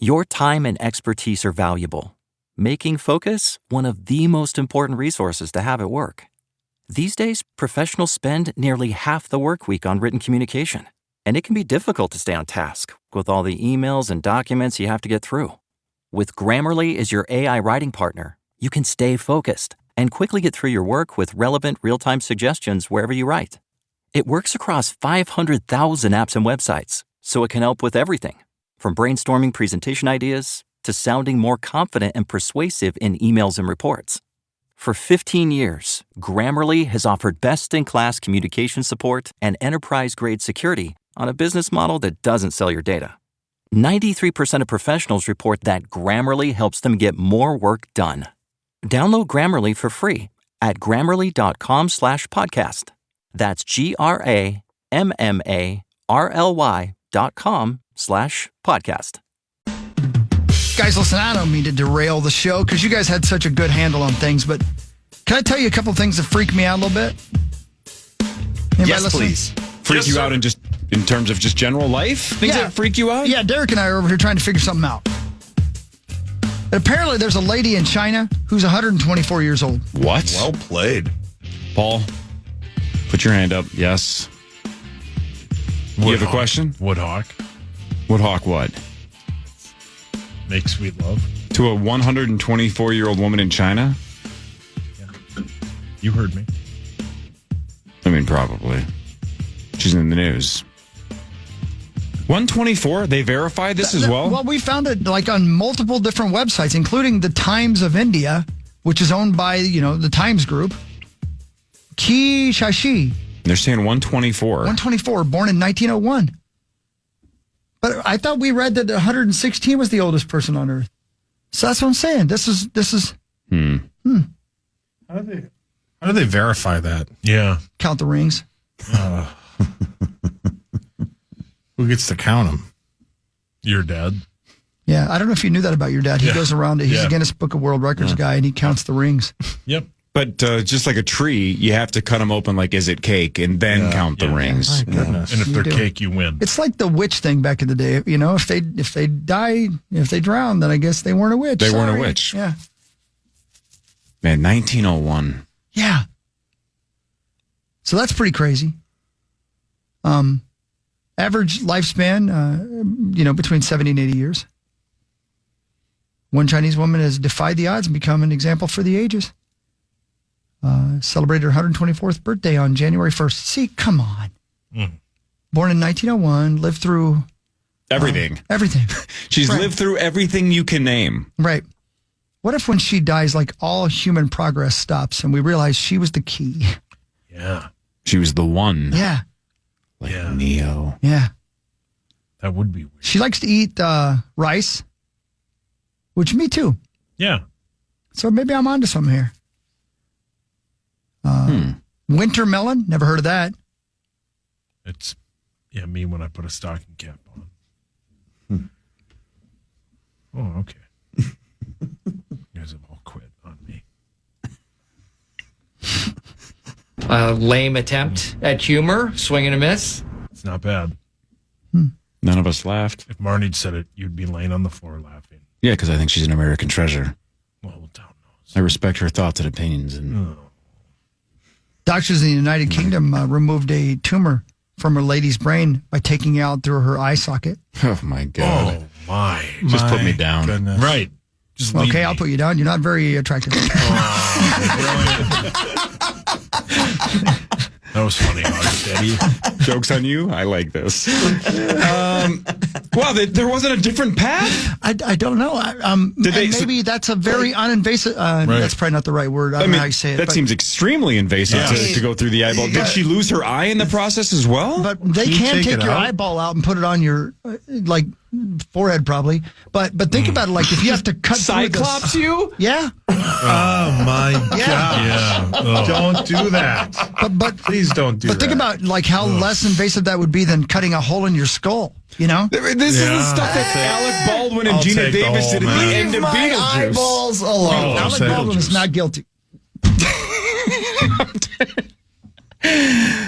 Your time and expertise are valuable, making focus one of the most important resources to have at work. These days, professionals spend nearly half the work week on written communication, and it can be difficult to stay on task with all the emails and documents you have to get through. With Grammarly as your AI writing partner, you can stay focused and quickly get through your work with relevant real-time suggestions wherever you write. It works across 500,000 apps and websites, so it can help with everything, from brainstorming presentation ideas to sounding more confident and persuasive in emails and reports. For 15 years, Grammarly has offered best-in-class communication support and enterprise-grade security on a business model that doesn't sell your data. 93% of professionals report that Grammarly helps them get more work done. Download Grammarly for free at grammarly.com/podcast. That's GRAMMARLY.com/podcast. Guys, listen, I don't mean to derail the show because you guys had such a good handle on things, but can I tell you a couple things that freak me out a little bit? Anybody yes, listening? please. Freak you out in terms of just general life? Things that freak you out? Yeah, Derek and I are over here trying to figure something out. Apparently, there's a lady in China who's 124 years old. What? Well played. Paul, put your hand up. Yes. You have a question? Woodhawk. Woodhawk what? Make sweet love. To a 124-year-old woman in China? Yeah. You heard me. I mean, probably. She's in the news. 124? They verified this as well? Well, we found it like on multiple different websites, including the Times of India, which is owned by, the Times Group. Ki Shashi. They're saying 124. 124, born in 1901. But I thought we read that 116 was the oldest person on Earth. So that's what I'm saying. This is. How do they verify that? Yeah. Count the rings. Who gets to count them? Your dad. Yeah, I don't know if you knew that about your dad. He goes around. He's a Guinness Book of World Records guy, and he counts the rings. Yep. But just like a tree, you have to cut them open like, is it cake? And then count the rings. My goodness. And if they're cake, you win. It's like the witch thing back in the day. If they die, if they drown, then I guess they weren't a witch. They weren't a witch. Yeah. Man, 1901. Yeah. So that's pretty crazy. Average lifespan, between 70 and 80 years. One Chinese woman has defied the odds and become an example for the ages. Celebrated her 124th birthday on January 1st. See, come on. Born in 1901, lived through... Everything. Everything. She's lived through everything you can name. Right. What if when she dies, like all human progress stops and we realize she was the key? Yeah. She was the one. Yeah. Like Neo. Yeah. That would be weird. She likes to eat rice, which me too. Yeah. So maybe I'm onto something here. Winter melon, never heard of that. It's me when I put a stocking cap on. Oh, okay. You guys have all quit on me. Lame attempt at humor, swing and a miss. It's not bad. None of us laughed. If Marnie said it, you'd be laying on the floor laughing. Yeah, because I think she's an American treasure. The whole town knows. I respect her thoughts and opinions. And Doctors in the United Kingdom removed a tumor from her lady's brain by taking it out through her eye socket. Oh, my God. Oh, my. Just put me down. Goodness. Right. Just leave Okay, me. I'll put you down. You're not very attractive. That was funny, Steady. Joke's on you. I like this. Wow, there wasn't a different path? I don't know. Maybe that's a very uninvasive. That's probably not the right word. I don't know how you say it. That seems extremely invasive to go through the eyeball. Did she lose her eye in the process as well? But they can take your eyeball out and put it on your forehead, probably. But think about it, like if you have to cut Cyclops you? Yeah. Oh my God! Yeah. Don't do that. But please don't do that. But think about like how less invasive that would be than cutting a hole in your skull. You know, this is the stuff that Alec Baldwin and Gina Davis did at the end of Beetlejuice. Eyeballs alone. Alec Baldwin is not guilty.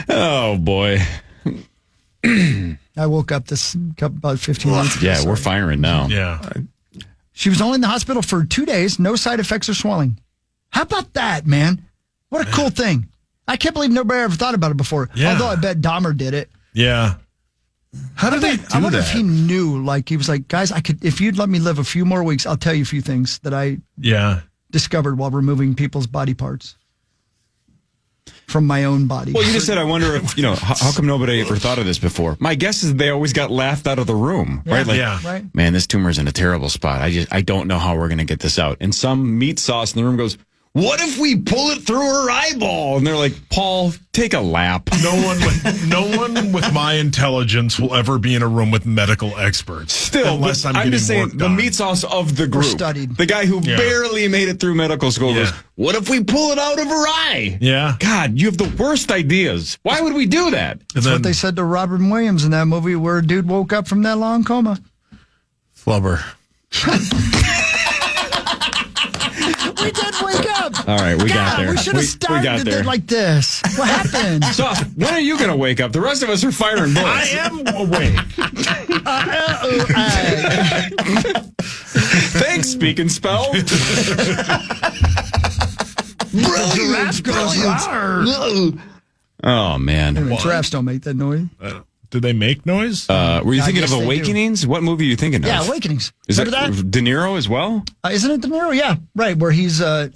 Oh boy. I woke up about 15 minutes ago. Yeah, we're firing now. Yeah. She was only in the hospital for 2 days, no side effects or swelling. How about that, man? What a cool thing. I can't believe nobody ever thought about it before. Yeah. Although I bet Dahmer did it. Yeah. How do they do I wonder that? if he knew, like, he was like, guys, if you'd let me live a few more weeks, I'll tell you a few things that I discovered while removing people's body parts from my own body. Well, you just said, I wonder if, how come nobody ever thought of this before? My guess is they always got laughed out of the room, right? Like, right. man, this tumor's in a terrible spot. I don't know how we're going to get this out. And some meat sauce in the room goes, what if we pull it through her eyeball? And they're like, Paul, take a lap. No one with my intelligence will ever be in a room with medical experts. Still, unless I'm I'm getting just saying, work the done. meat sauce of the group, studied. the guy who barely made it through medical school goes, what if we pull it out of her eye? Yeah. God, you have the worst ideas. Why would we do that? That's what they said to Robin Williams in that movie where a dude woke up from that long coma. Flubber. We did wake up. All right, we got there. We should have started it like this. What happened? So, when are you going to wake up? The rest of us are firing bullets. I am awake. Thanks, Speak and Spell. Oh, man. Giraffes don't make that noise. Did they make noise? Were you I thinking of guess they do. Awakenings? What movie are you thinking of? Yeah, Awakenings. Is Remember that that? De Niro as well? Isn't it De Niro? Yeah, right. Where he's and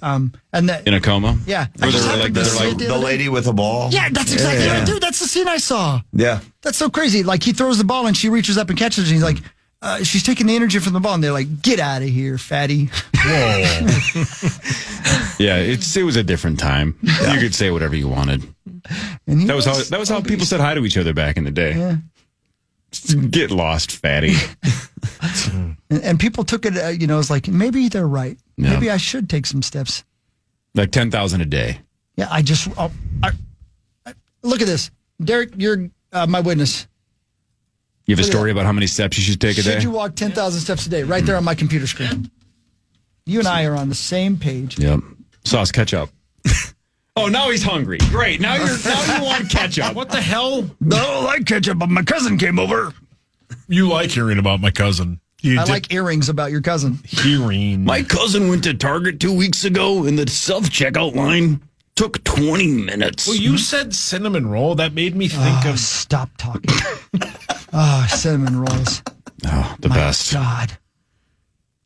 that. In a coma? Yeah. Where I just they're happened like, to see it the The other day. lady with a ball. Yeah, that's exactly right, dude. That's the scene I saw. Yeah. That's so crazy. Like he throws the ball and she reaches up and catches it. And he's like, she's taking the energy from the ball, and they're like, "Get out of here, fatty." Whoa. Yeah, it was a different time. You could say whatever you wanted. And he That was how people said hi to each other back in the day. Yeah. Get lost, fatty. And people took it. It's like maybe they're right. Yeah. Maybe I should take some steps. Like 10,000 a day. Yeah, look at this, Derek. You're my witness. You have a Look at story about how many steps you should take a day? Should you walk 10,000 steps a day? Right there on my computer screen. You and I are on the same page. Yep. Sauce ketchup. Oh, now he's hungry. Great. Now you want ketchup. What the hell? I don't like ketchup, but my cousin came over. You like hearing about my cousin. I like earrings about your cousin. hearing. My cousin went to Target 2 weeks ago, and the self-checkout line took 20 minutes. Well, you said cinnamon roll. That made me think of. Stop talking. Cinnamon rolls. Oh, the My best. God.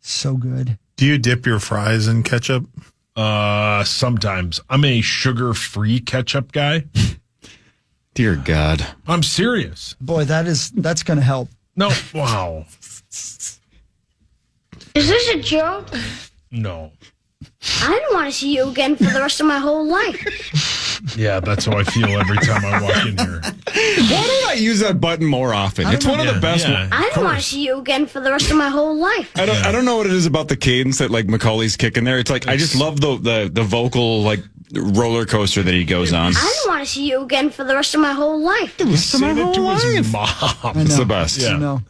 So good. Do you dip your fries in ketchup? Sometimes. I'm a sugar-free ketchup guy. Dear God. I'm serious. Boy, that's going to help. No. Wow. Is this a joke? No. I don't want to see you again for the rest of my whole life. Yeah, that's how I feel every time I walk in here. Why don't I use that button more often? It's one of the best. I don't want to see you again for the rest of my whole life. I don't know what it is about the cadence that like Macaulay's kicking there. It's like I just love the vocal like roller coaster that he goes on. I don't want to see you again for the rest of my whole life. Say that to his mom. It's the best. Yeah. I know.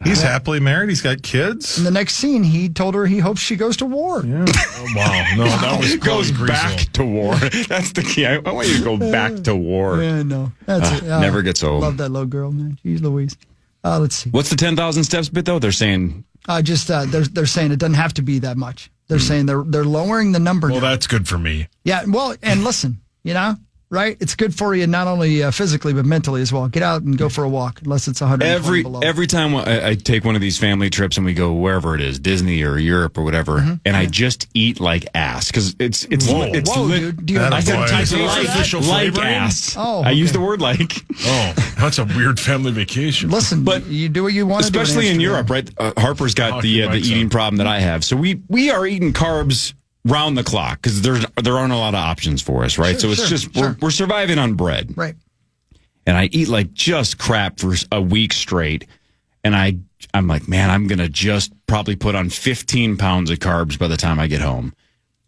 He's happily married. He's got kids. In the next scene, he told her he hopes she goes to war. Oh, wow. No, that was He goes Chloe back Greasel. to war. That's the key. I want you to go back to war. Yeah, no. That's it. Never gets old. Love that little girl, man. Jeez Louise. Let's see. What's the 10,000 steps bit though? They're saying They're saying it doesn't have to be that much. They're saying they're lowering the number. Well, now. that's good for me. Yeah, well, and listen, right? It's good for you not only physically but mentally as well. Get out and go for a walk, unless it's 120 below. every time I take one of these family trips and we go wherever it is, Disney or Europe or whatever, and I just eat like ass because it's Whoa, dude. Do you That like is that? why- Is it official like flavoring? ass. Oh, I use okay. the word like. Oh, that's a weird family vacation. Listen, But you do what you want to do. Especially in Europe, right? Harper's got Hockey the bikes eating up. problem that I have. So we are eating carbs round the clock because there aren't a lot of options for us, right? Sure, so it's sure, just sure. we're surviving on bread. Right. And I eat like just crap for a week straight. And I'm like, man, I'm going to just probably put on 15 pounds of carbs by the time I get home.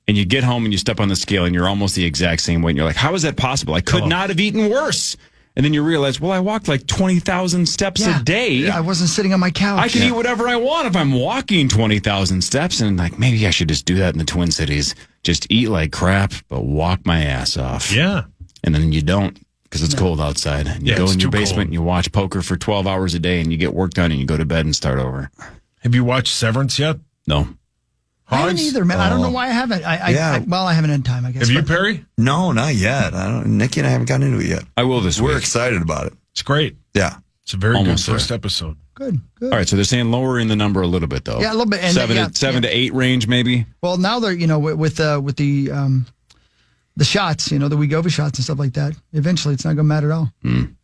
And you get home and you step on the scale and you're almost the exact same weight. And you're like, how is that possible? I could not have eaten worse. And then you realize, well, I walked like 20,000 steps a day. Yeah, I wasn't sitting on my couch. I can eat whatever I want if I'm walking 20,000 steps. And like, maybe I should just do that in the Twin Cities. Just eat like crap, but walk my ass off. Yeah. And then you don't. because it's cold outside. And you go in your basement and you watch poker for 12 hours a day and you get work done and you go to bed and start over. Have you watched Severance yet? No. I haven't either, man. I don't know why I haven't. I haven't had time, I guess. Have you, Perry? No, not yet. Nikki and I haven't gotten into it yet. I will this week. We're excited about it. It's great. Yeah. It's a very Almost good first episode. Good. All right, so they're saying lowering the number a little bit, though. Yeah, a little bit. And seven to 8 range, maybe. Well, now they're with the shots, the Wegovy shots and stuff like that. Eventually, it's not going to matter at all.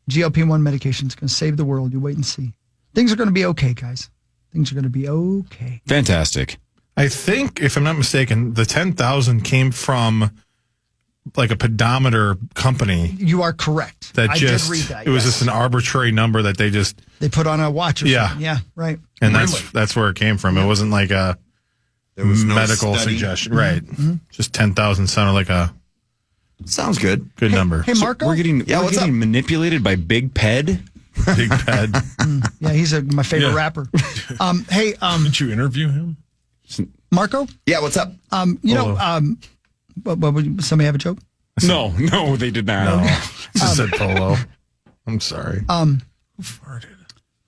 GLP-1 medication is going to save the world. You wait and see. Things are going to be okay, guys. Things are going to be okay. Fantastic. I think, if I'm not mistaken, the 10,000 came from like a pedometer company. You are correct. I did read that. It was just an arbitrary number that they put on a watch or something. Yeah, right. And that's where it came from. It wasn't like there was medical no suggestion. Right. Just 10,000 sounded like a sounds good. Good number. Hey, Marco? We're getting manipulated by Big Ped. Big Ped. Yeah, he's my favorite rapper. Hey, didn't you interview him? Marco? Yeah, what's up? Somebody have a joke? No, they did not. No. Just said Polo. I'm sorry. Who farted?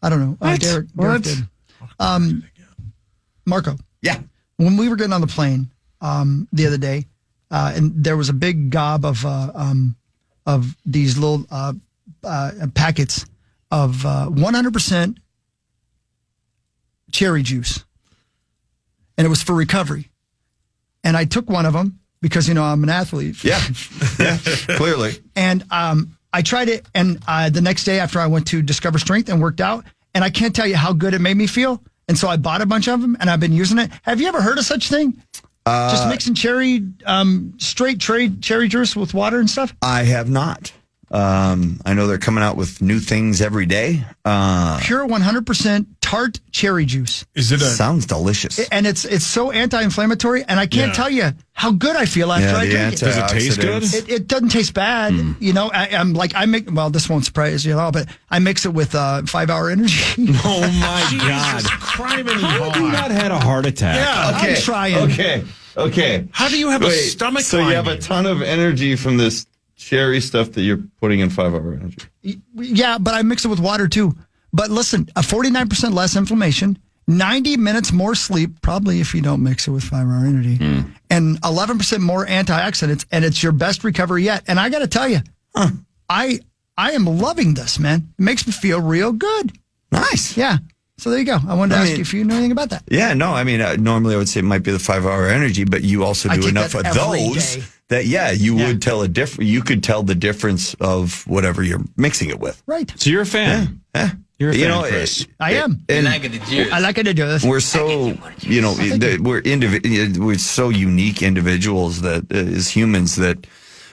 I don't know. Derek did. Marco. Yeah. When we were getting on the plane the other day, and there was a big gob of these little packets of 100% cherry juice, and it was for recovery. And I took one of them because I'm an athlete. Yeah, clearly. And I tried it, and the next day after I went to Discover Strength and worked out, and I can't tell you how good it made me feel. And so I bought a bunch of them, and I've been using it. Have you ever heard of such thing? Just mixing straight cherry juice with water and stuff? I have not. I know they're coming out with new things every day. Pure 100% tart cherry juice. Sounds delicious. And it's so anti-inflammatory, and I can't tell you how good I feel after I drink it. Does it taste good? It doesn't taste bad. This won't surprise you at all, but I mix it with 5 Hour Energy. Oh my God. How have you not had a heart attack? Yeah. Okay. I'm trying. Okay. How do you have a stomach So you have a ton of energy from this cherry stuff that you're putting in 5 Hour Energy. Yeah, but I mix it with water too. But listen, a 49% less inflammation, 90 minutes more sleep, probably if you don't mix it with 5 Hour Energy, and 11% more antioxidants, and it's your best recovery yet. And I got to tell you, I am loving this, man. It makes me feel real good. Nice. Yeah. So there you go. I wanted to ask you if you know anything about that. Yeah, no, I mean, normally I would say it might be the 5 Hour Energy, but you also do enough of those day. that, you would tell you could tell the difference of whatever you're mixing it with. Right. So you're a fan. Yeah. You're a fan, Chris. I am. And I like it to do this. we're so, we're so unique individuals that as humans that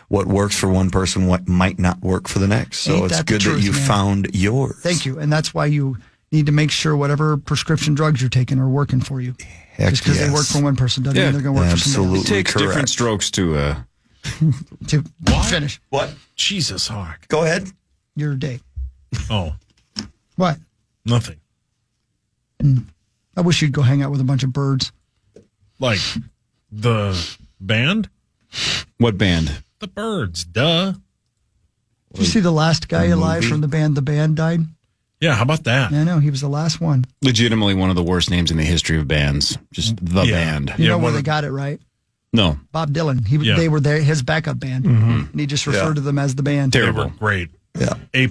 what works for one person might not work for the next. So Ain't it's that the good truth, that you man? found yours. Thank you. And that's why you need to make sure whatever prescription drugs you're taking are working for you. Heck Just because they work for one person doesn't mean they're going to work for somebody It takes correct. different strokes to finish What? Jesus, Hawk. Go ahead. your day. Oh, What? nothing. I wish you'd go hang out with a bunch of birds. Like the band? What band? The Birds, duh. Did you see the last guy alive from the band? The band died? Yeah, how about that? Yeah, I know. He was the last one. Legitimately one of the worst names in the history of bands. Just the band. You know where one they of- got it, right? No. Bob Dylan. They were his backup band. And he just referred to them as the band. They Terrible. were great. Yeah. A+.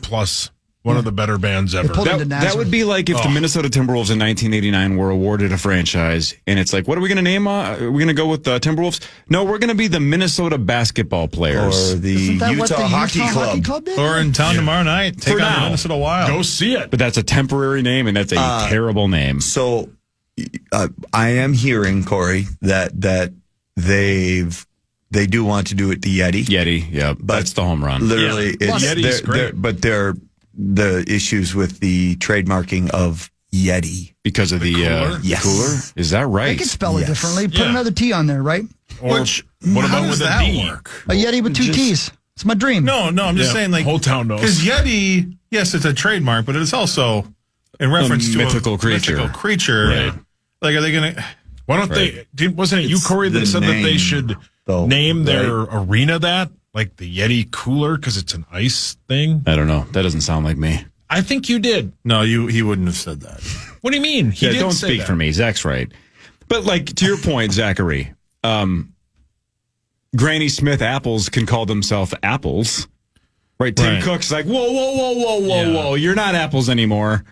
One of the better bands ever. pulled- into That Nazareth. would be like if the Minnesota Timberwolves in 1989 were awarded a franchise, and it's like, what are we going to name? Are we going to go with the Timberwolves? No, we're going to be the Minnesota basketball players. Or the Isn't that what Utah the Hockey Utah Club. Hockey Club did? Or in town tomorrow night. Take For on the now. Minnesota Wild. Go see it. But that's a temporary name, and that's a terrible name. So I am hearing, Corey, that they do want to do it the Yeti. Yeti, yeah. That's the home run. Literally, Yeah. it's Yeti's great. but they're the issues with the trademarking of Yeti. Because of the cooler? Yes. cooler? Is that I right? could spell it Yes. differently. Put Yeah. another T on there, right? Or Which, what how about does with a that D? work? A Yeti with two T's. It's my dream. No, I'm just Yeah, saying, like, whole town knows. Because Yeti, yes, it's a trademark, but it's also in reference to mythical a creature. mythical creature. Right. Like, are they going to? Why don't wasn't it you, Corey, that the said that they name, should though, name their right? arena that? like the Yeti cooler because it's an ice thing? I don't know. That doesn't sound like me. I think you did. No, he wouldn't have said that. What do you mean? He did don't say speak that. for me. Zach's right. But like to your point, Zachary, Granny Smith apples can call themselves apples. Right? Tim Right. Cook's like, whoa. You're not apples anymore.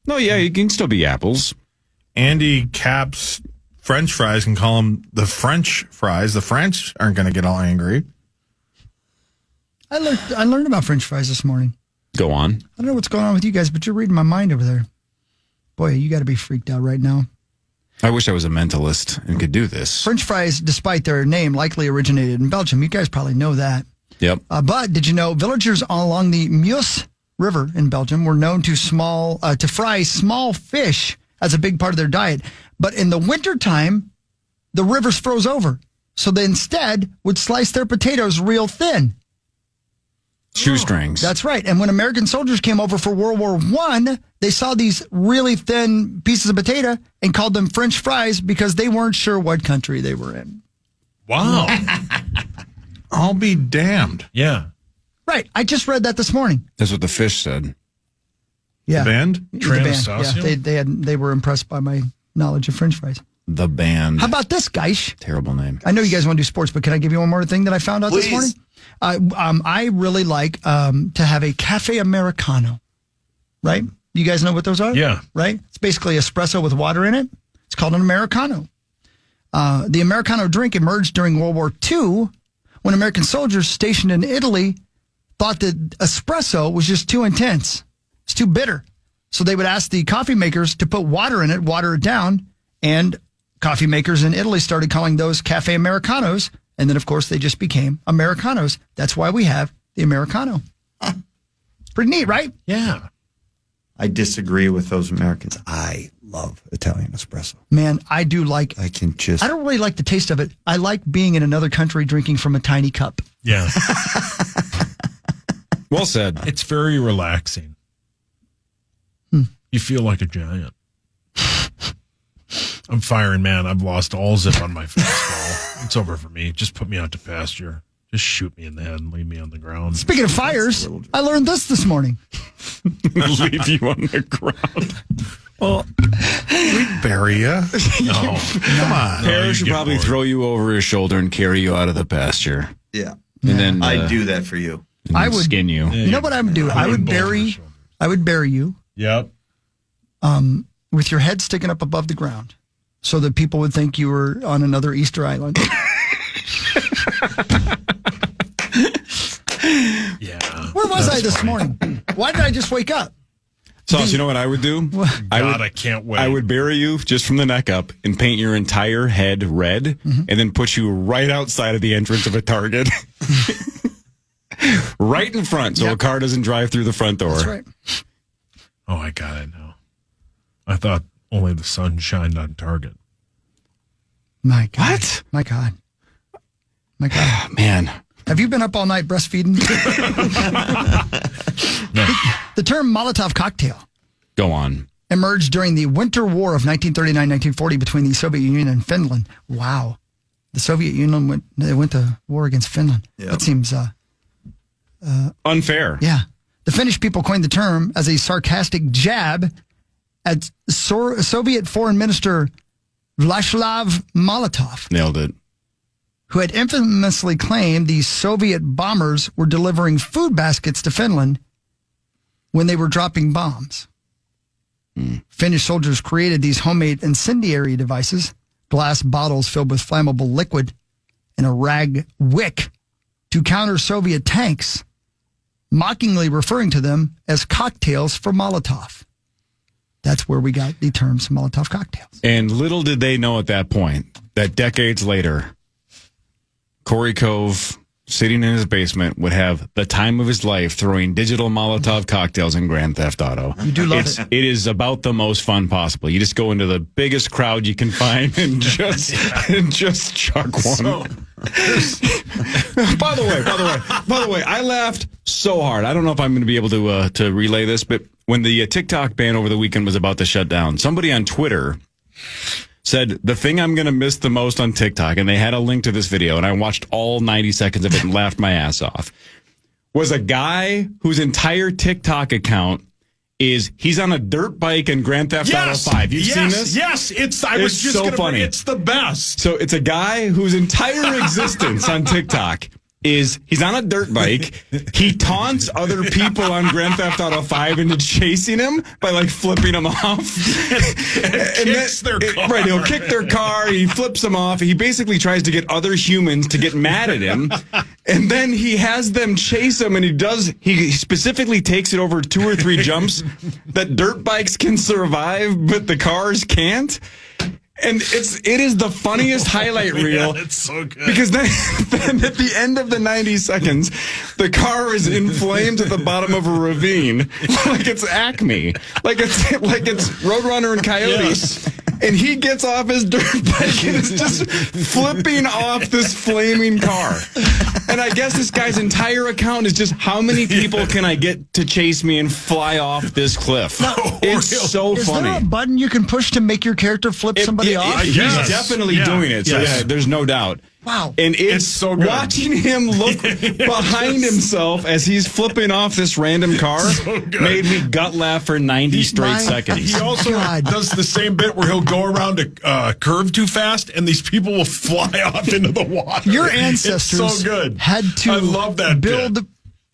No, yeah, you can still be apples. Andy Capp's French fries can call them the French fries. The French aren't going to get all angry. I learned about French fries this morning. Go on. I don't know what's going on with you guys, but you're reading my mind over there. Boy, you got to be freaked out right now. I wish I was a mentalist and could do this. French fries, despite their name, likely originated in Belgium. You guys probably know that. Yep. But did you know villagers along the Meuse River in Belgium were known to fry small fish as a big part of their diet. But in the wintertime, the rivers froze over. So they instead would slice their potatoes real thin. Shoestrings. That's right. And when American soldiers came over for World War I, they saw these really thin pieces of potato and called them French fries because they weren't sure what country they were in. Wow. I'll be damned. Yeah. Right. I just read that this morning. That's what the fish said. Yeah. The band? The band. Transocial? Yeah, they were impressed by my knowledge of French fries. The band. How about this, guys? Terrible name. I know you guys want to do sports, but can I give you one more thing that I found out this morning? I really like to have a cafe Americano, right? You guys know what those are? Yeah. Right? It's basically espresso with water in it. It's called an Americano. The Americano drink emerged during World War II when American soldiers stationed in Italy thought that espresso was just too intense. It's too bitter. So they would ask the coffee makers to put water in it, water it down, and coffee makers in Italy started calling those cafe Americanos. And then, of course, they just became Americanos. That's why we have the Americano. Pretty neat, right? Yeah. I disagree with those Americans. I love Italian espresso. Man, I do like... I can just... I don't really like the taste of it. I like being in another country drinking from a tiny cup. Yeah. Well said. It's very relaxing. You feel like a giant. I'm firing, man. I've lost all zip on my fastball. It's over for me. Just put me out to pasture. Just shoot me in the head and leave me on the ground. Speaking of fires, I learned this morning. Leave you on the ground. Well, we'd bury you. No. Come on. Harris you should get probably bored. throw you over his shoulder and carry you out of the pasture. Yeah. And then I'd do that for you. and I then would- skin you. You know what I would do? I would bury you Yep. with your head sticking up above the ground so that people would think you were on another Easter Island. Yeah. Where was I this morning? Why did I just wake up? Sauce, you know what I would do? I can't wait. I would bury you just from the neck up and paint your entire head red and then put you right outside of the entrance of a Target. Right in front so a car doesn't drive through the front door. That's right. Oh, I got it now. I thought only the sun shined on Target. My God. What? My God. My God. Man. Have you been up all night breastfeeding? The term Molotov cocktail Go on. emerged during the Winter War of 1939-1940 between the Soviet Union and Finland. Wow. The Soviet Union went to war against Finland. Yep. That seems, Unfair. yeah. The Finnish people coined the term as a sarcastic jab at Soviet Foreign Minister Vyacheslav Molotov, Nailed it. who had infamously claimed the Soviet bombers were delivering food baskets to Finland when they were dropping bombs. Finnish soldiers created these homemade incendiary devices, glass bottles filled with flammable liquid, and a rag wick to counter Soviet tanks, mockingly referring to them as cocktails for Molotov. That's where we got the terms Molotov cocktails. And little did they know at that point that decades later, Corey Cove, sitting in his basement, would have the time of his life throwing digital Molotov cocktails in Grand Theft Auto. You do love it. It is about the most fun possible. You just go into the biggest crowd you can find and just chuck one. By the way, I laughed so hard. I don't know if I'm going to be able to relay this, but when the TikTok ban over the weekend was about to shut down, somebody on Twitter said the thing I'm going to miss the most on TikTok, and they had a link to this video, and I watched all 90 seconds of it and laughed my ass off, was a guy whose entire TikTok account is he's on a dirt bike in Grand Theft Auto 5. You've seen this? Yes, it's so funny. It's the best. So it's a guy whose entire existence on TikTok is he's on a dirt bike. He taunts other people on Grand Theft Auto 5 into chasing him by like flipping them off. and kicks their car. Right, he'll kick their car. He flips them off. He basically tries to get other humans to get mad at him. And then he has them chase him, and he specifically takes it over 2 or 3 jumps that dirt bikes can survive, but the cars can't. And it is the funniest highlight reel. Yeah, it's so good. Because then at the end of the 90 seconds, the car is in flames at the bottom of a ravine, like it's Acme, like it's Roadrunner and Coyote. Yes. And he gets off his dirt bike and is just flipping off this flaming car. And I guess this guy's entire account is just how many people can I get to chase me and fly off this cliff? It's so Is funny. there a button you can push to make your character flip somebody off? He's definitely doing it. So yeah, there's no doubt. Wow. And it's so good. Watching him look behind himself as he's flipping off this random car made me gut laugh for 90 straight seconds. He also does the same bit where he'll go around a curve too fast, and these people will fly off into the water. Your ancestors it's so good. had to I love that build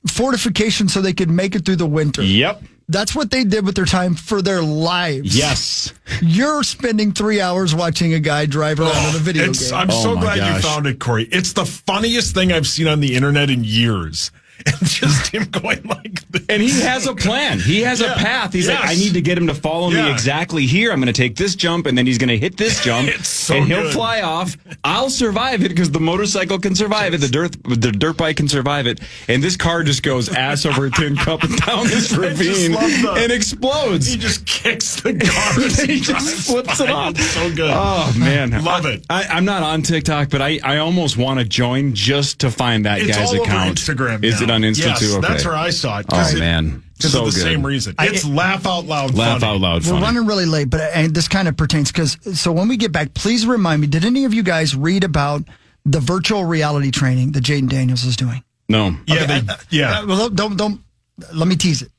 fortifications so they could make it through the winter. Yep. That's what they did with their time for their lives. Yes. You're spending 3 hours watching a guy drive around in a video game. I'm so glad gosh. you found it, Corey. It's the funniest thing I've seen on the internet in years. And just him going like this. And he has a plan. He has a path. He's like, I need to get him to follow me exactly here. I'm going to take this jump, and then he's going to hit this jump, and he'll fly off. I'll survive it because the motorcycle can survive it. The dirt bike can survive it. And this car just goes ass over a tin cup down this ravine and explodes. He just kicks the car. He just flips it off. It's so good. Oh, man. Love it. I'm not on TikTok, but I almost want to join just to find that It's guy's all account. over Instagram Is now. it on Insta yes, too? Okay. That's where I saw it. Oh, man. Because So of the good. same reason. It's laugh out loud Laugh funny. out loud We're funny. running really late, but and this kind of pertains so when we get back, please remind me, did any of you guys read about the virtual reality training that Jaden Daniels is doing? No. Yeah, Well, don't let me tease it.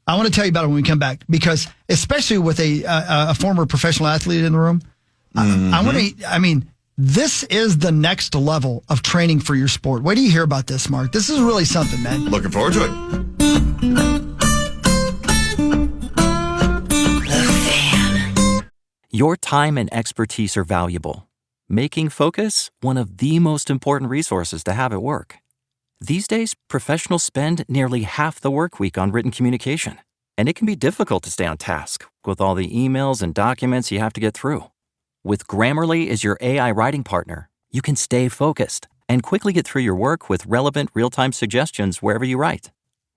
I want to tell you about it when we come back, because especially with a former professional athlete in the room, this is the next level of training for your sport. Wait till you hear about this, Mark. This is really something, man. Looking forward to it. Your time and expertise are valuable, making Focus one of the most important resources to have at work. These days, professionals spend nearly half the work week on written communication, and it can be difficult to stay on task with all the emails and documents you have to get through. With Grammarly as your AI writing partner, you can stay focused and quickly get through your work with relevant real-time suggestions wherever you write.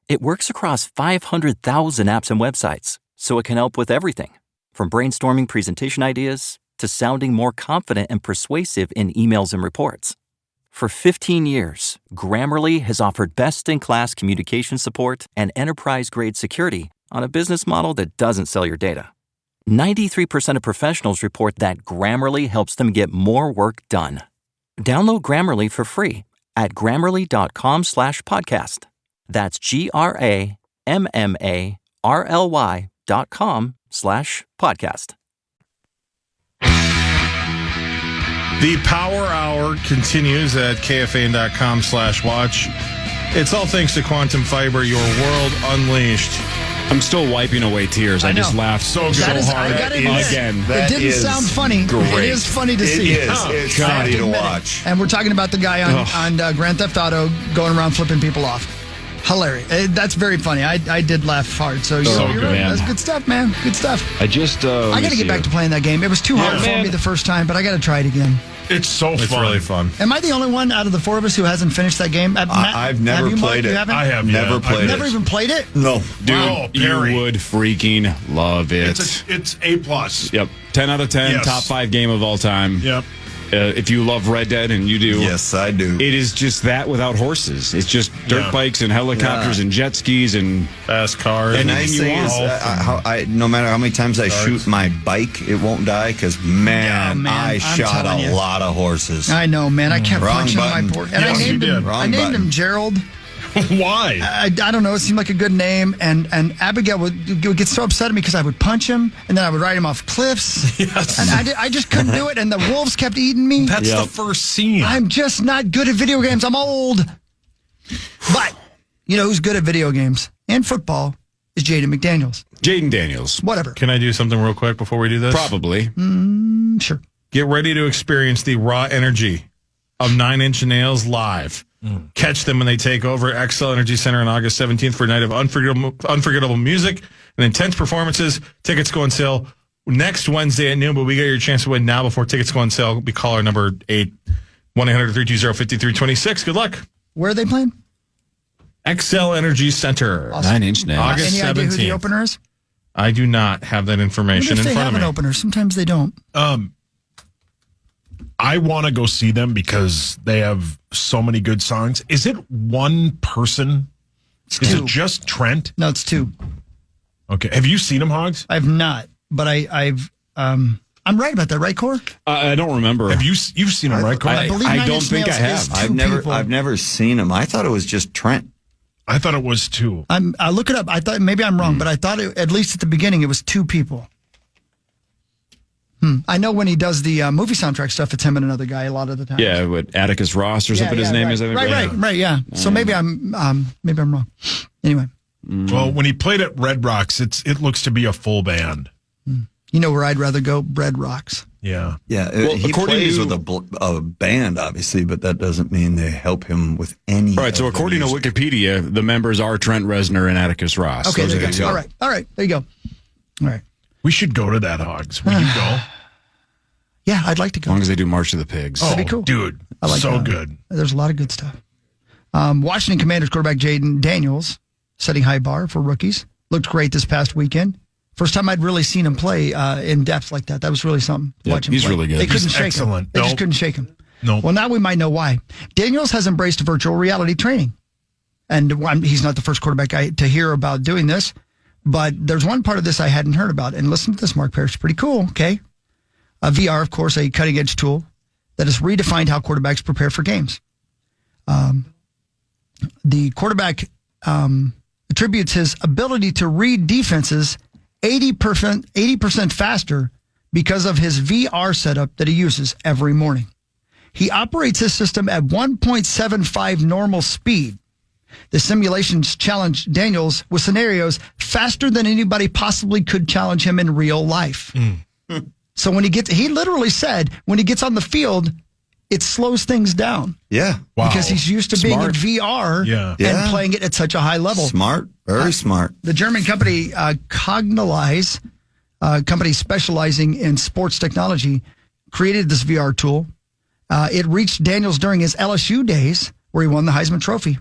It works across 500,000 apps and websites, so it can help with everything from brainstorming presentation ideas to sounding more confident and persuasive in emails and reports. For 15 years, Grammarly has offered best-in-class communication support and enterprise-grade security on a business model that doesn't sell your data. 93% of professionals report that Grammarly helps them get more work done. Download Grammarly for free at Grammarly.com/podcast. That's GRAMMARLY.com/podcast. The Power Hour continues at KFAN.com/watch. It's all thanks to Quantum Fiber, your world unleashed. I'm still wiping away tears. I just know. laughed so I hard gotta admit, again. It didn't sound funny. Great. It is funny to see. It is. It's funny to watch. And we're talking about the guy on Grand Theft Auto going around flipping people off. Hilarious. That's very funny. I did laugh hard. So you're good, right. man. That's good stuff, man. Good stuff. I just I got to get back to playing that game. It was too hard for me the first time, but I got to try it again. It's so It's fun. really fun. Am I the only one out of the four of us who hasn't finished that game? Matt, I've never have you, Mark? played You it. haven't? I have Never played it. Never even played it? No. Dude, Wow, you Perry. would freaking love it. It's A+. Yep. 10 out of 10, Yes. top 5 game of all time. Yep. if you love Red Dead, and you do. Yes, I do. It is just that without horses. It's just dirt bikes and helicopters and jet skis and fast cars. The nice thing is, no matter how many times I shoot my bike, it won't die because, man, I shot a lot of horses. I know, man. I kept punching my poor. And Yes, I named him Gerald. Why? I don't know. It seemed like a good name. And Abigail would get so upset at me because I would punch him and then I would ride him off cliffs. Yes. And I just couldn't do it. And the wolves kept eating me. That's the first scene. I'm just not good at video games. I'm old. But you know who's good at video games and football is Jaden McDaniels. Jaden Daniels. Whatever. Can I do something real quick before we do this? Probably. Sure. Get ready to experience the raw energy of 9 Inch Nails live. Catch them when they take over XL Energy Center on August 17th for a night of unforgettable music and intense performances. Tickets go on sale next Wednesday at noon, but we got your chance to win now before tickets go on sale. Be caller number 8, 1-800-320-5326. Good luck. Where are they playing? XL Energy Center. Awesome. 9 Inch Nails. August Any idea who 17th. the opener is? I do not have that information What if in they front have of an me. opener? Sometimes they don't. I want to go see them because they have so many good songs. Is it one person? It's Is two. it just Trent? No, it's two. Okay. Have you seen them, Hogs? I've not, but I'm right about that, right, Core? I don't remember. You've seen them, right, Cole? I believe I Nine don't Inch think I Nails is have. two I've people. never seen him. I thought it was just Trent. I thought it was two. I look it up. I thought maybe I'm wrong, but I thought at least at the beginning it was two people. I know when he does the movie soundtrack stuff, it's him and another guy a lot of the time. Yeah, what Atticus Ross or something his name right. is. I think. Right. Yeah. So maybe I'm wrong. Anyway, Well, when he played at Red Rocks, it looks to be a full band. you know where I'd rather go? Bread Rocks. Yeah. Yeah, Well, he according plays to- with a band, obviously, but that doesn't mean they help him with any. Right. So of the according to music. Wikipedia, the members are Trent Reznor and Atticus Ross. Okay, Those there are you the go. two. All right. There you go. All right. We should go to that, Hogs. Would you go? Yeah, I'd like to As go. long as they do March of the Pigs. That'd be cool. Dude. I like so that. good. There's a lot of good stuff. Washington Commanders quarterback Jaden Daniels setting high bar for rookies. Looked great this past weekend. First time I'd really seen him play in depth like that. That was really something. to Yep, watch him he's play. really good. They couldn't He's shake him. excellent. They just Nope. couldn't shake him. Nope. Well, now we might know why. Daniels has embraced virtual reality training. And he's not the first quarterback to hear about doing this. But there's one part of this I hadn't heard about. And listen to this, Mark Parrish. Pretty cool, okay? VR, of course, a cutting-edge tool that has redefined how quarterbacks prepare for games. The quarterback attributes his ability to read defenses 80% faster because of his VR setup that he uses every morning. He operates his system at 1.75 normal speed. The simulations challenge Daniels with scenarios faster than anybody possibly could challenge him in real life. So when he literally said when he gets on the field, it slows things down. Yeah, Wow. Because he's used to being in VR Yeah. and Yeah. playing it at such a high level. smart, very smart. The German company Cognalize, company specializing in sports technology, created this VR tool. It reached Daniels during his LSU days, where he won the Heisman Trophy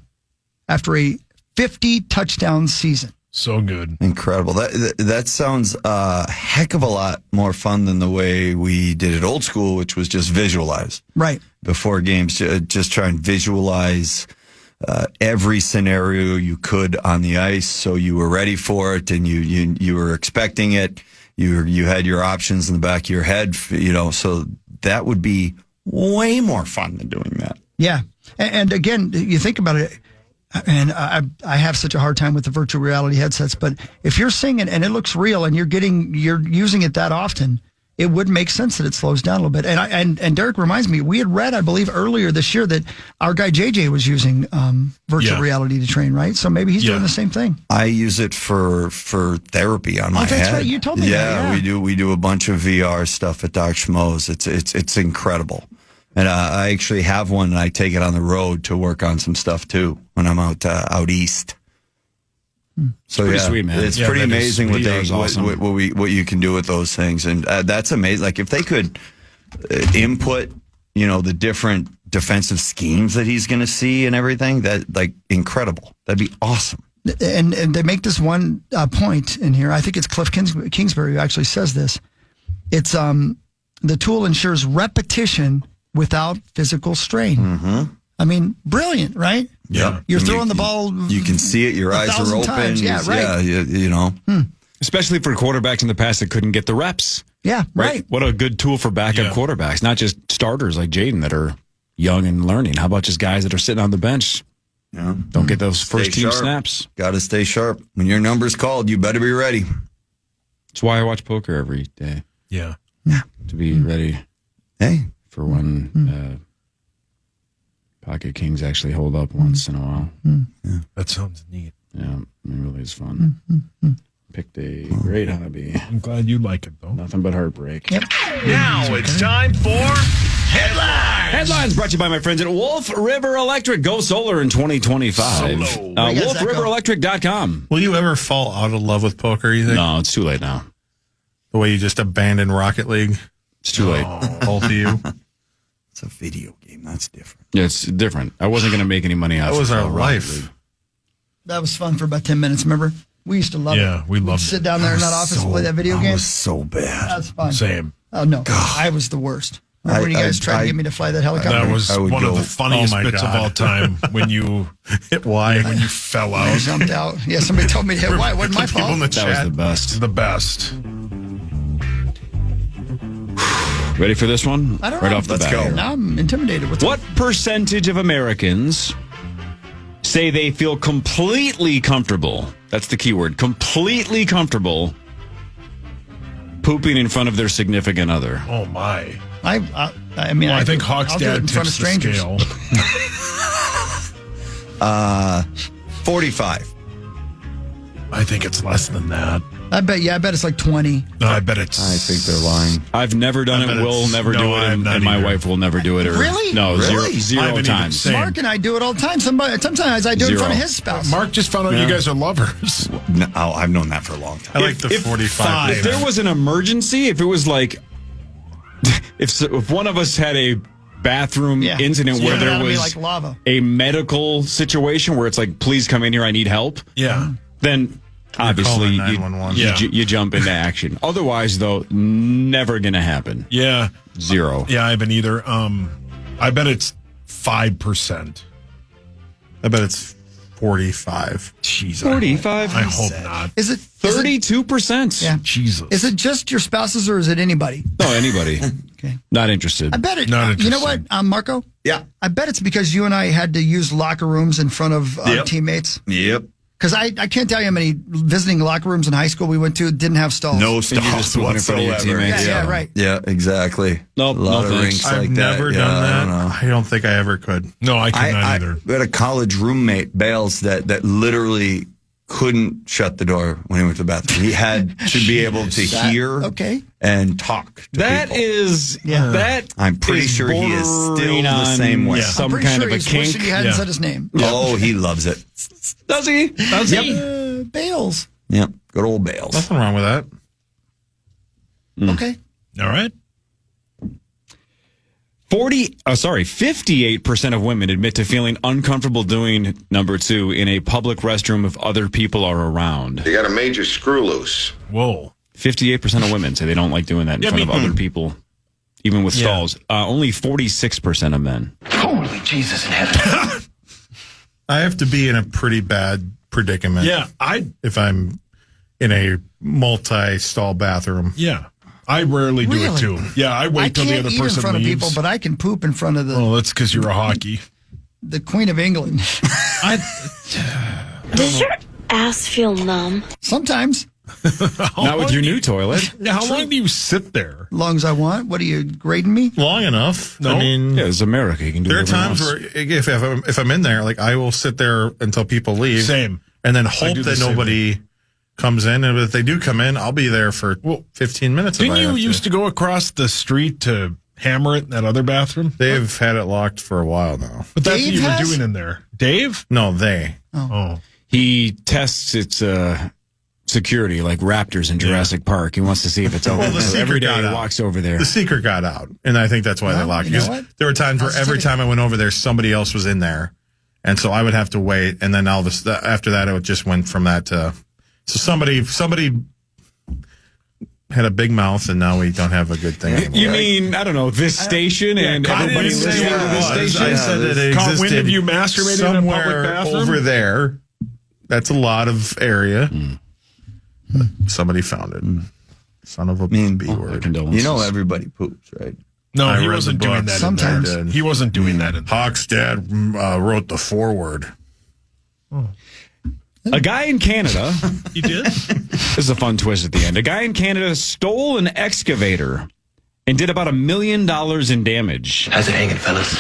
after a 50 touchdown season. So good. Incredible. That sounds a heck of a lot more fun than the way we did it old school, which was just visualize Right. before games. Just try and visualize every scenario you could on the ice, so you were ready for it and you were expecting it. You had your options in the back of your head, So that would be way more fun than doing that. Yeah. And again, you think about it, and I have such a hard time with the virtual reality headsets, but if you're singing and it looks real and you're using it that often, it would make sense that it slows down a little bit. And Derek reminds me, we had read, I believe, earlier this year that our guy JJ was using virtual reality to train, right? So maybe he's doing the same thing. I use it for therapy on my head. That's right. You told me that. Yeah. We do a bunch of VR stuff at Doc Schmo's. It's incredible. And I actually have one, and I take it on the road to work on some stuff too when I'm out east. So pretty sweet, man. It's Yeah, pretty that is- amazing VR is awesome. what you can do with those things, and that's amazing. Like if they could input, the different defensive schemes that he's going to see and everything, that incredible. That'd be awesome. And they make this one point in here. I think it's Cliff Kingsbury who actually says this. It's the tool ensures repetition without physical strain. Mm-hmm. I mean, brilliant, right? Yeah. You're throwing the ball. You can see it. Your eyes are 1,000 open. times. Yeah, right. Yeah, you know. Especially for quarterbacks in the past that couldn't get the reps. Yeah, right. What a good tool for backup quarterbacks, not just starters like Jaden that are young and learning. How about just guys that are sitting on the bench? Yeah. Don't get those first team sharp. snaps. Got to stay sharp. When your number's called, you better be ready. That's why I watch poker every day. Yeah. To be ready Hey. for when pocket kings actually hold up once in a while. That sounds neat. Yeah, it really is fun. Picked a great hobby. I'm glad you like it, though. Nothing but heartbreak. Yep. Now it's time for Headlines. Headlines brought to you by my friends at Wolf River Electric. Go solar in 2025. WolfRiverElectric.com. Will you ever fall out of love with poker, you think? No, it's too late now. The way you just abandoned Rocket League? It's too late. Both of you? It's a video game. That's different. Yeah, it's different. I wasn't going to make any money off That was of our Rocket life. League. That was fun for about 10 minutes, remember? We used to love it. Yeah, we loved Sit it. down there in that office and play that video I game. was so bad. That's fun. Same. Oh, no. I was the worst. Remember when you guys tried to get me to fly that helicopter? That was I would one of go, the funniest "Oh my bits God." of all time when you Why? when you fell I out. jumped out. Yeah, somebody told me to hit why. It wasn't my People in fault. the That was chat. the best. The best. Ready for this one? I don't right know. off the Let's bat go. here. Now I'm intimidated. What percentage of Americans say they feel completely comfortable? That's the key word. Completely comfortable pooping in front of their significant other. Oh, my. I mean, Well, I think I'll do it in Hawkstad front of tips the strangers. scale. 45. I think it's less than that. I bet it's like 20. No, I bet it's. I think they're lying. I've never done I it, bet will it's- never no, do I it, have not and my either. wife will never do it. Or, Really? No, Really? I zero haven't even times. seen- Mark and I do it all the time. Sometimes I do it in front of Zero. his spouse. Mark just found out you guys are lovers. No, I've known that for a long time. I like the 45. If there was an emergency, if it was like, if one of us had a bathroom Yeah. incident where Spit it there out of me was like lava. a medical situation where it's like, please come in here, I need help, Yeah. then obviously calling 911. Yeah. you jump into action. Otherwise, though, never going to happen. Yeah. Zero. Yeah, I haven't either. I bet it's 5%. I bet it's 45. Jeez. 45? I hope not. Is it 32%. Yeah. Jesus. Is it just your spouses or is it anybody? No, anybody. Okay. Not interested. I bet it. Not You know what, interested. Marco? Yeah. I bet it's because you and I had to use locker rooms in front of Yep. teammates. Yep. Because I can't tell you how many visiting locker rooms in high school we went to didn't have stalls. No just stalls put it in front of your whatsoever. teammates. Yeah, right. Yeah, exactly. Nope, A lot no of thanks. rinks I've like never that. done Yeah, I that. don't know. I don't think I ever could. No, I could not either. We had a college roommate, Bales, that literally couldn't shut the door when he went to the bathroom. He had to be able to hear okay. and talk to That people. is, Yeah. that I'm pretty is sure he is still bordering the on same way. I'm Some pretty kind sure of a he's wishing kink. he hadn't Yeah. said his name. Oh, he loves it. Does he? Does he? Bales. Yep. Good old Bales. Nothing wrong with that. Okay. All right. 58% of women admit to feeling uncomfortable doing number two in a public restroom if other people are around. You got a major screw loose. Whoa. 58% of women say they don't like doing that in front of other people, even with stalls. Only 46% of men. Holy Jesus in heaven. I have to be in a pretty bad predicament. Yeah, If I'm in a multi-stall bathroom. I rarely do it Really? too. Yeah, I I wait till the can't other eat in person front leaves. of people, but I can poop in front of Well, that's because you're a hockey. the Queen of England. Does your ass feel numb? Sometimes, Not with your new toilet. How long do you sit there? as long as I want. What are you grading me? Long enough. No. I mean, Yeah, it's America. You can do there are whatever you times want. where if I'm in there, like I will sit there until people leave. Same. And then hope do the that same nobody comes in. And if they do come in, I'll be there for 15 minutes. Didn't you used to go across the street to hammer it in that other bathroom? They've had it locked for a while now. But that's Dave what you were has? doing in there. Dave? No, they. Oh. He tests its security like raptors in Jurassic Park. He wants to see if it's open. Well, the So secret every day got he out. walks over there. The secret got out, and I think that's why they Well, locked you know it. what? There were times where every time I went over there, somebody else was in there, and so I would have to wait. And then after that, it just went from that to so somebody had a big mouth, and now we don't have a good thing anymore. You mean, I don't know, this station and everybody didn't say listening to what it this was. station? I said that it When existed have you masturbated in a public somewhere bathroom? over there. That's a lot of area. Somebody found it. Son of a B word. Condolences. You know everybody poops, right? No, I he read wasn't the doing book. that. Sometimes. in there. He wasn't doing that. In Hawk's dad wrote the foreword. A guy in Canada, he did. this is a fun twist at the end. A guy in Canada stole an excavator and did about $1 million in damage. How's it hanging, fellas?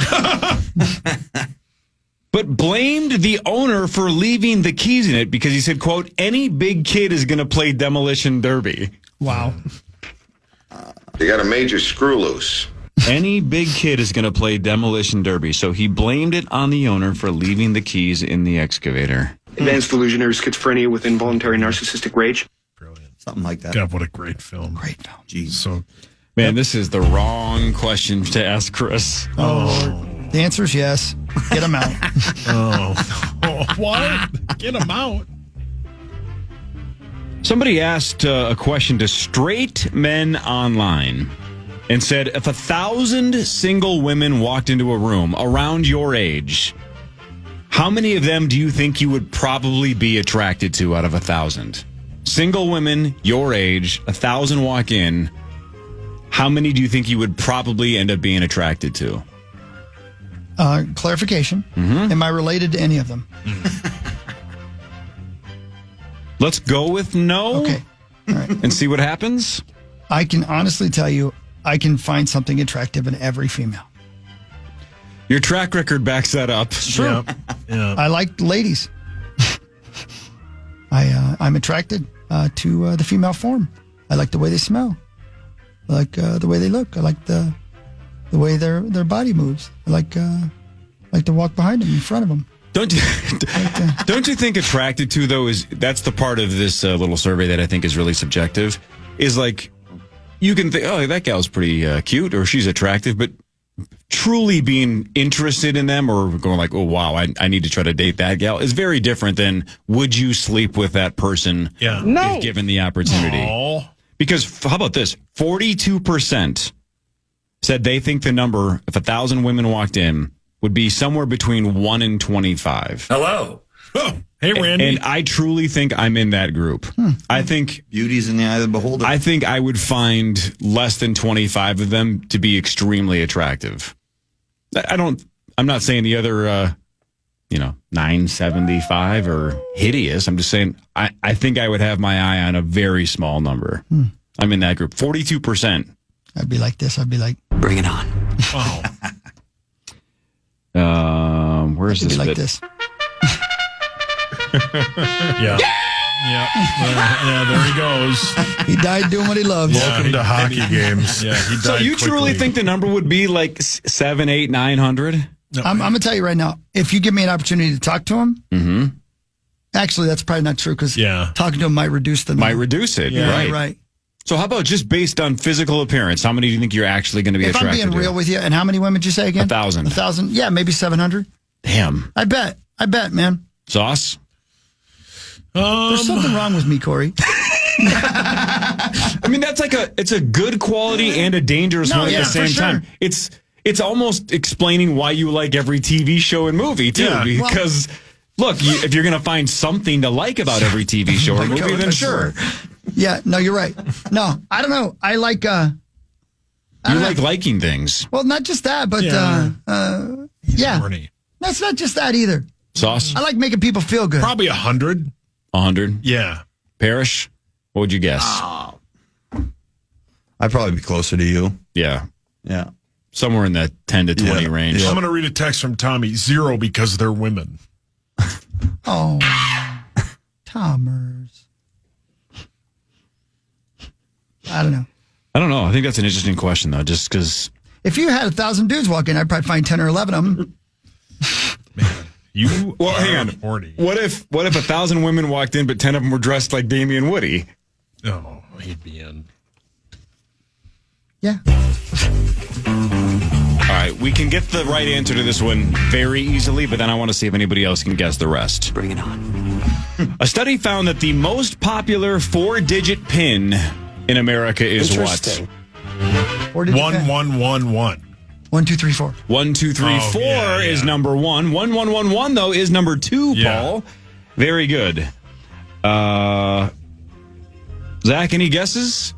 But blamed the owner for leaving the keys in it because he said, quote, any big kid is going to play demolition derby. Wow. You got a major screw loose. Any big kid is going to play demolition derby. So he blamed it on the owner for leaving the keys in the excavator. Advanced delusionary schizophrenia with involuntary narcissistic rage. Something like that. God, what a great film. Great film. Jeez. So, Man, this is the wrong question to ask Chris. The answer is yes. Get them out. what? Get him out. Somebody asked a question to straight men online and said, if 1,000 single women walked into a room around your age, how many of them do you think you would probably be attracted to out of 1,000? Single women, your age, 1,000 walk in. How many do you think you would probably end up being attracted to? Clarification. Am I related to any of them? Let's go with no. Okay. All right. And see what happens. I can honestly tell you, I can find something attractive in every female. Your track record backs that up. True. Yeah. I like ladies. I'm attracted to the female form. I like the way they smell. I like the way they look. I like the way their body moves. I like to walk behind them, in front of them. Don't you think attracted to, though, that's the part of this little survey that I think is really subjective, is like you can think, oh, that gal's pretty cute or she's attractive, but truly being interested in them or going like, oh, wow, I need to try to date that gal is very different than would you sleep with that person if given the opportunity. Oh. Because how about this? 42% said they think the number, if 1,000 women walked in, would be somewhere between 1 and 25. Hello. Oh, hey, Randy. And I truly think I'm in that group. I think Beauty's in the eye of the beholder. I think I would find less than 25 of them to be extremely attractive. I'm not saying the other 975 are hideous. I'm just saying I think I would have my eye on a very small number. I'm in that group. 42%. I'd be like this. I'd be like, Bring it on. Oh. Where's I'd this be like bit? this. Yeah. Yeah, there he goes. He died doing what he loves. Welcome to hockey games. Yeah, he died So you truly quickly. think the number would be like 7, 8, 900? I'm going to tell you right now, if you give me an opportunity to talk to him, actually, that's probably not true because talking to him might reduce the number. Might reduce it, Yeah, right? So how about just based on physical appearance? How many do you think you're actually going to be If I'm attracted to? being real with you, and how many women did you say again? 1,000. 1,000? Yeah, maybe 700. Damn. I bet, man. Sauce? There's something wrong with me, Corey. I mean, it's a good quality and a dangerous one at the same time. It's almost explaining why you like every TV show and movie, too. Yeah. Because, look, if you're going to find something to like about every TV show or movie, then sure. Yeah, no, you're right. No, I don't know. I like... You like liking things. Well, not just that, but... He's horny. No, it's not just that either. Sauce? I like making people feel good. Probably 100. 100? Yeah. Parrish? What would you guess? I'd probably be closer to you. Yeah. Yeah. Somewhere in that 10 to 20 range. I'm going to read a text from Tommy. 0 because they're women. Oh, Tommers. I don't know. I think that's an interesting question, though, just because... If you had 1,000 dudes walk in, I'd probably find 10 or 11 of them. You Well, are hang on. horny. What if 1,000 women walked in, but 10 of them were dressed like Damian Woody? Oh, he'd be in. Yeah. All right, we can get the right answer to this one very easily, but then I want to see if anybody else can guess the rest. Bring it on. A study found that the most popular 4-digit PIN in America is what? Interesting. 1111. 1, 2, 3, 4. 1, 2, 3, 4 is number 1. 1111 though is number 2. Yeah. Paul, very good. Zach, any guesses?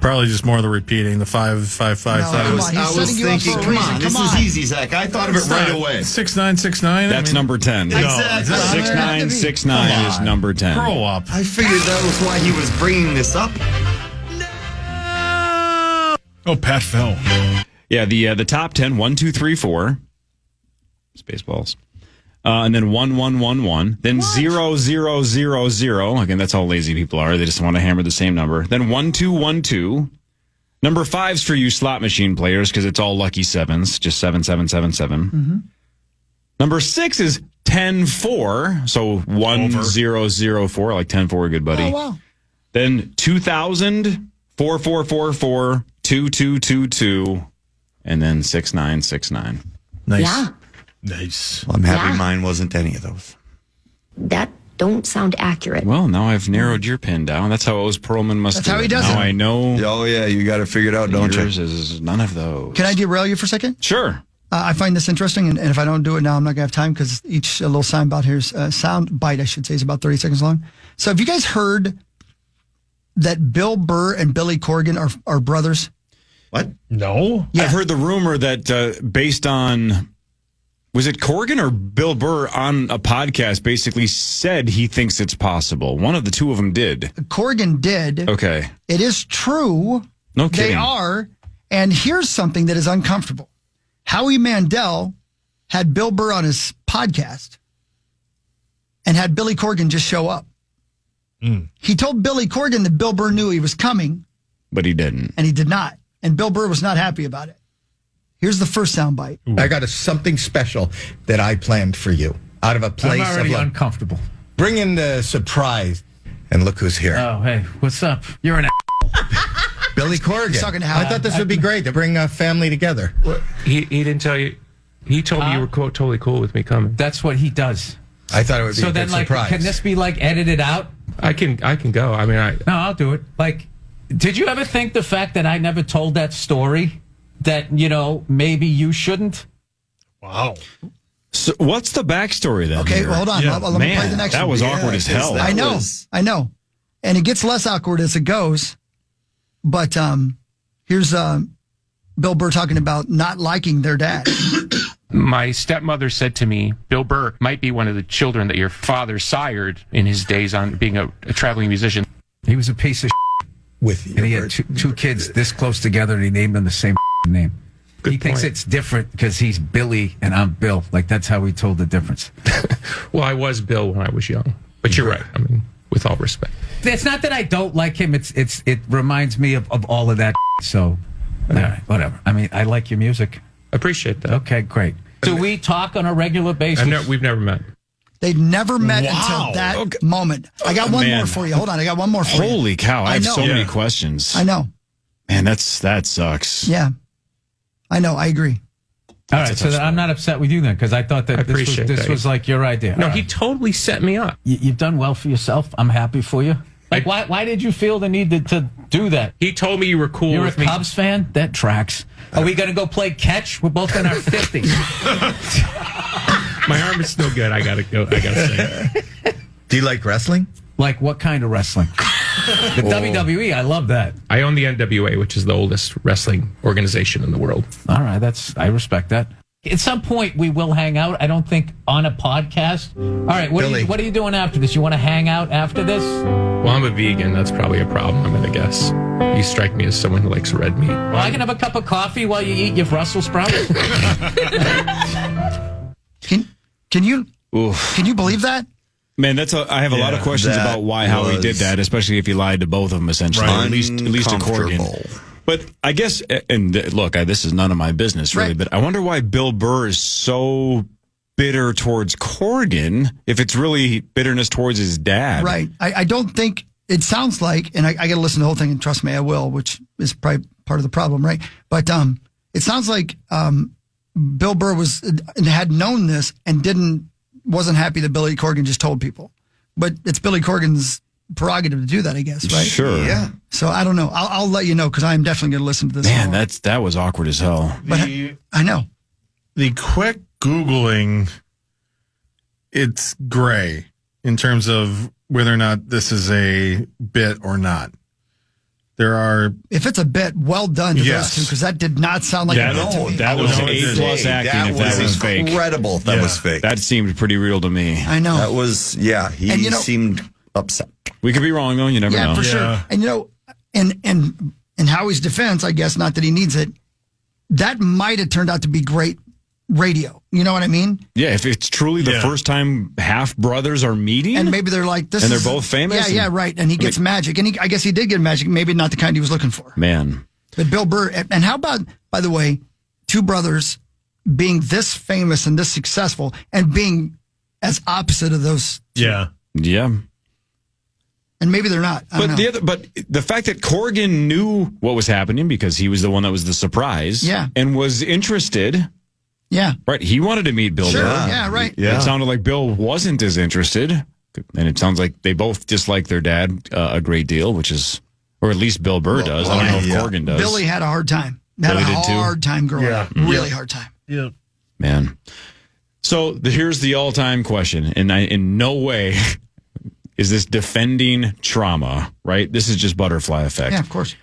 Probably just more of the repeating, the 5, 5, 5, No, 5. come on, he's setting you up for a reason. Come on, this Come is on. easy, Zach. I thought of it right away. 6969. That's number 10. Exactly. 6969 is number 10. Grow up. I figured that was why he was bringing this up. Oh, Pat Fell. Yeah, the top 10, 1, 2, 3, 4. Spaceballs. And then 1, 1, 1, 1. Then 0, 0, 0, 0. Again, that's how lazy people are. They just want to hammer the same number. Then 1, 2, 1, 2. Number 5's for you slot machine players because it's all lucky sevens. Just 7, 7, 7, 7. Mm-hmm. Number 6 is 10, 4. So 1, 0, 0, 4. Like 10, 4, good buddy. Oh, wow. Then 2000, 4, 4, 4, 4, 2, 2, 2, 2. And then 6, 9, 6, 9. Nice. Yeah. Nice. Well, I'm happy Yeah. mine wasn't any of those. That don't sound accurate. Well, now I've narrowed your pin down. That's how Oz Perlman must That's do how he it. does now it. I know. Oh, yeah, you got to figure it out, don't you? Yours is none of those. Can I derail you for a second? Sure. I find this interesting, and if I don't do it now, I'm not going to have time because each little sound bite is about 30 seconds long. So have you guys heard that Bill Burr and Billy Corgan are brothers? What? No. Yeah. I've heard the rumor that based on, was it Corgan or Bill Burr on a podcast basically said he thinks it's possible. One of the two of them did. Corgan did. Okay. It is true. No kidding. They are. And here's something that is uncomfortable. Howie Mandel had Bill Burr on his podcast and had Billy Corgan just show up. He told Billy Corgan that Bill Burr knew he was coming, But he didn't. and he did not. And Bill Burr was not happy about it. Here's the first soundbite. I got something special that I planned for you. Out of a place I'm already of love. uncomfortable. Bring in the surprise. And look who's here. Oh, hey, what's up? You're an Billy Corgan. He's talking to Howie. I thought this would be great to bring a family together. He didn't tell you. He told me you were totally cool with me coming. That's what he does. I thought it would be So a then, good like, surprise. can this be like edited out? I can go. I mean, No, I'll do it. Like, did you ever think the fact that I never told that story that, maybe you shouldn't? Wow. So what's the backstory then? Okay, here? well, hold on. Yeah. Let me play the next that one. was awkward as hell. I know. And it gets less awkward as it goes. But here's Bill Burr talking about not liking their dad. my stepmother said to me, Bill Burr might be one of the children that your father sired in his days on being a traveling musician. He was a piece of with you. and he had two kids this close together, and he named them the same name. He thinks it's different because he's Billy and I'm Bill. Like, that's how we told the difference. Well, I was Bill when I was young. But you're right. I mean, with all respect. It's not that I don't like him. It reminds me of all of that. So, all right, whatever. I mean, I like your music. Appreciate that. Okay, great. Do we talk on a regular basis? We've never met. They'd never met until that moment. I got one more for you. Hold on. I got one more for you. Holy cow. I have know. so many questions. I know. Man, that sucks. Yeah. I know. I agree. All right, so then I'm not upset with you then, because I thought that this was like your idea. No, he totally set me up. You've done well for yourself. I'm happy for you. Like, why did you feel the need to do that? He told me you were cool You're with a me. Cubs fan? That tracks. Are we going to go play catch? We're both in our 50s. My arm is still good. I gotta say. Do you like wrestling? Like what kind of wrestling? The WWE. I love that. I own the NWA, which is the oldest wrestling organization in the world. All right, I respect that. At some point, we will hang out. I don't think on a podcast. All right, what are you doing after this? You want to hang out after this? Well, I'm a vegan. That's probably a problem, I'm going to guess. You strike me as someone who likes red meat. Well, I can have a cup of coffee while you eat your Brussels sprouts. Can you believe that? Man, I have a lot of questions about why Howie did that, especially if he lied to both of them, essentially, or at least to Corgan. But I guess, and look, this is none of my business, really, but I wonder why Bill Burr is so bitter towards Corgan if it's really bitterness towards his dad. Right. I don't think it sounds like, and I got to listen to the whole thing, and trust me, I will, which is probably part of the problem, right? But it sounds like Bill Burr had known this and wasn't happy that Billy Corgan just told people. But it's Billy Corgan's prerogative to do that, I guess, right? Sure. Yeah. So I don't know. I'll let you know because I'm definitely going to listen to this. Man, more. that was awkward as hell. But I know. The quick Googling, it's gray in terms of whether or not this is a bit or not. There are. If it's a bit, well done to those two because that did not sound like a bit to me. That was A+ acting if that was fake. Incredible. That was fake. That seemed pretty real to me. I know. That was, he seemed upset. We could be wrong, though. You never know. Yeah, for sure. And, in Howie's defense, I guess, not that he needs it, that might have turned out to be great radio. You know what I mean? Yeah, if it's truly the first time half brothers are meeting. And maybe they're like, this and is... they're both famous. Yeah, right. And he gets magic. And I guess he did get magic. Maybe not the kind he was looking for. Man. But Bill Burr... And how about, by the way, two brothers being this famous and this successful and being as opposite of those two. Yeah. And maybe they're not. I don't know. But the fact that Corrigan knew what was happening because he was the one that was the surprise. Yeah. And was interested. Yeah. Right. He wanted to meet Bill Sure. Burr. Yeah, right. It sounded like Bill wasn't as interested. And it sounds like they both dislike their dad a great deal, which is, or at least Bill Burr does. I don't know if Corrigan does. Billy had a hard time. Had Billy a did too? hard time growing up. Really hard time. Yeah. Man. So here's the all-time question. And in no way is this defending trauma, right? This is just butterfly effect. Yeah, of course.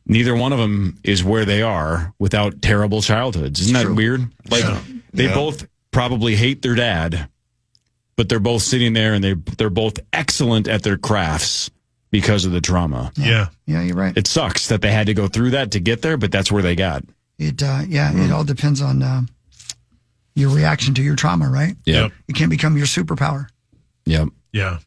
Neither one of them is where they are without terrible childhoods. Isn't that weird? Like they both probably hate their dad, but they're both sitting there and they're both excellent at their crafts because of the trauma. Yeah, you're right. It sucks that they had to go through that to get there, but that's where they got. It it all depends on your reaction to your trauma, right? Yep. It can become your superpower. Yep. Yeah.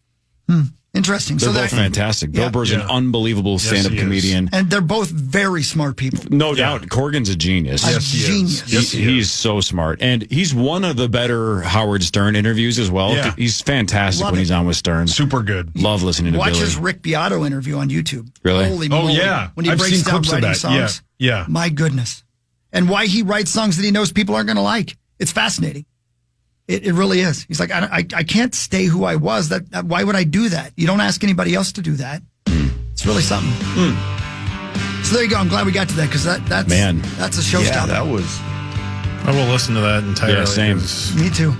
Interesting. They're both fantastic. Bill Burr's an unbelievable stand-up comedian. And they're both very smart people. No doubt. Corrigan's a genius. Genius. He's so smart. And he's one of the better Howard Stern interviews as well. Yeah. He's fantastic when he's on with Stern. Super good. Love listening to Watch Billy. his Rick Beato interview on YouTube. Really? Holy moly. yeah. When he I've breaks seen down clips of writing that. songs. Yeah. My goodness. And why he writes songs that he knows people aren't going to like. It's fascinating. It really is. He's like, I can't stay who I was. That why would I do that? You don't ask anybody else to do that. It's really something. So there you go. I'm glad we got to that because that's a showstopper. Yeah, that was. I will listen to that entirely. Yeah, same. Me too.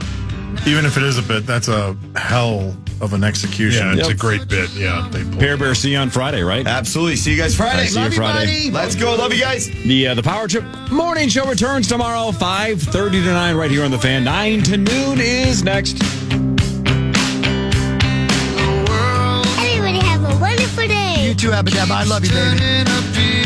Even if it is a bit, that's a hell of an execution. Yeah, it's a great bit. Yeah. Pear Bear, see you on Friday, right? Absolutely. See you guys Friday. See you Friday. Let's go. Love you guys. The Power Trip Morning Show returns tomorrow, 5:30 to 9, right here on the Fan. 9 to noon is next. Everybody have a wonderful day. You too, Abba Dabba. I love you, baby.